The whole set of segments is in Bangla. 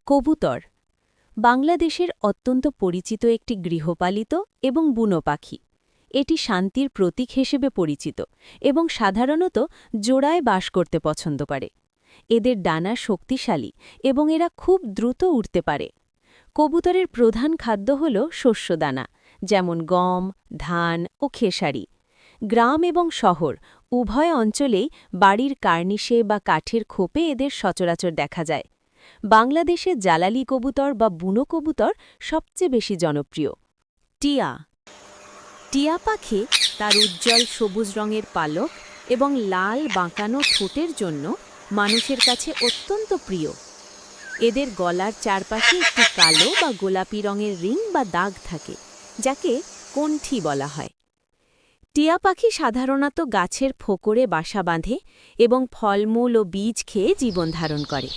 কবুতর বাংলাদেশের অত্যন্ত পরিচিত একটি গৃহপালিত এবং বুনো পাখি। এটি শান্তির প্রতীক হিসেবে পরিচিত এবং সাধারণত জোড়ায় বাস করতে পছন্দ করে। এদের ডানা শক্তিশালী এবং এরা খুব দ্রুত উড়তে পারে। কবুতরের প্রধান খাদ্য হল শস্যদানা, যেমন গম, ধান ও খেসারি। গ্রাম এবং শহর উভয় অঞ্চলেই বাড়ির কার্নিশে বা কাঠের খোপে এদের সচরাচর দেখা যায়। বাংলাদেশে জালালি কবুতর বা বুনো কবুতর সবচেয়ে বেশি জনপ্রিয়। টিয়া টিয়া পাখি তার উজ্জ্বল সবুজ রঙের পালক এবং লাল বাঁকানো ঠোঁটের জন্য মানুষের কাছে অত্যন্ত প্রিয়। এদের গলার চারপাশে একটি কালো বা গোলাপি রঙের রিং বা দাগ থাকে, যাকে কণ্ঠী বলা হয়। টিয়া পাখি সাধারণত গাছের ফোকরে বাসা বাঁধে এবং ফলমূল ও বীজ খেয়ে জীবন ধারণ করে।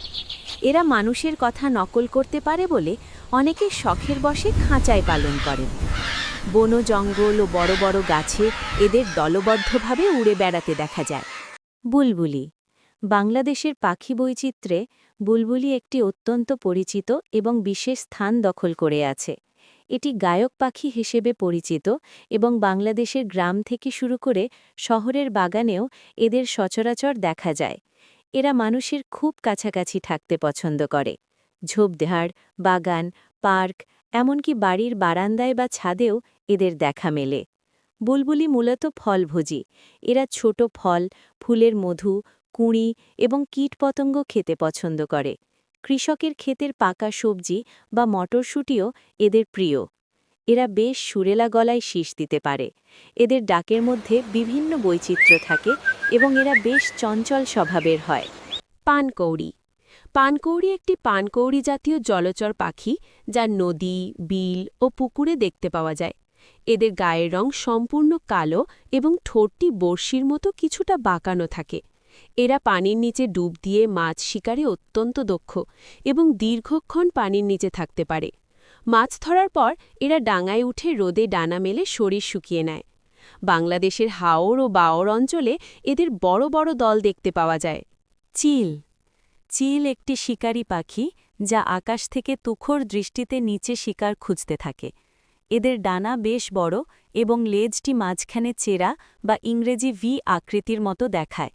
এরা মানুষের কথা নকল করতে পারে বলে অনেকে শখের বশে খাঁচায় পালন করেন। বন জঙ্গল ও বড় বড় গাছে এদের দলবদ্ধভাবে উড়ে বেড়াতে দেখা যায়। বুলবুলি বাংলাদেশের পাখি বৈচিত্র্যে বুলবুলি একটি অত্যন্ত পরিচিত এবং বিশেষ স্থান দখল করে আছে। এটি গায়ক পাখি হিসেবে পরিচিত এবং বাংলাদেশের গ্রাম থেকে শুরু করে শহরের বাগানেও এদের সচরাচর দেখা যায়। এরা মানুষের খুব কাছাকাছি থাকতে পছন্দ করে। ঝোপঝাড়, বাগান, পার্ক, এমনকি বাড়ির বারান্দায় বা ছাদেও এদের দেখা মেলে। বুলবুলি মূলত ফলভোজী। এরা ছোট ফল, ফুলের মধু, কুঁড়ি এবং কীটপতঙ্গ খেতে পছন্দ করে। কৃষকের ক্ষেতের পাকা সবজি বা মটরশুঁটিও এদের প্রিয়। এরা বেশ সুরেলা গলায় শীষ দিতে পারে। এদের ডাকের মধ্যে বিভিন্ন বৈচিত্র্য থাকে এবং এরা বেশ চঞ্চল স্বভাবের হয়। পানকৌড়ি পানকৌড়ি একটি পানকৌড়ি জাতীয় জলচর পাখি যা নদী, বিল ও পুকুরে দেখতে পাওয়া যায়। এদের গায়ের রং সম্পূর্ণ কালো এবং ঠোঁটটি বড়শির মতো কিছুটা বাঁকানো থাকে। এরা পানির নিচে ডুব দিয়ে মাছ শিকারে অত্যন্ত দক্ষ এবং দীর্ঘক্ষণ পানির নিচে থাকতে পারে। মাছ ধরার পর এরা ডাঙায় উঠে রোদে ডানা মেলে শরীর শুকিয়ে নেয়। বাংলাদেশের হাওর ও বাওর অঞ্চলে এদের বড় বড় দল দেখতে পাওয়া যায়। চিল চিল একটি শিকারী পাখি যা আকাশ থেকে তুখোর দৃষ্টিতে নিচে শিকার খুঁজতে থাকে। এদের ডানা বেশ বড় এবং লেজটি মাঝখানে চেরা বা ইংরেজি ভি আকৃতির মতো দেখায়।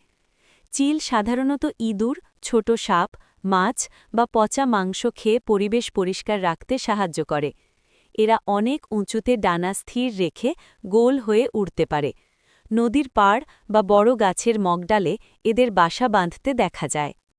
চিল সাধারণত ইঁদুর, ছোট সাপ, মাছ বা পচা মাংস খেয়ে পরিবেশ পরিষ্কার রাখতে সাহায্য করে। এরা অনেক উঁচুতে ডানা স্থির রেখে গোল হয়ে উড়তে পারে। নদীর পাড় বা বড় গাছের মগডালে এদের বাসা বাঁধতে দেখা যায়।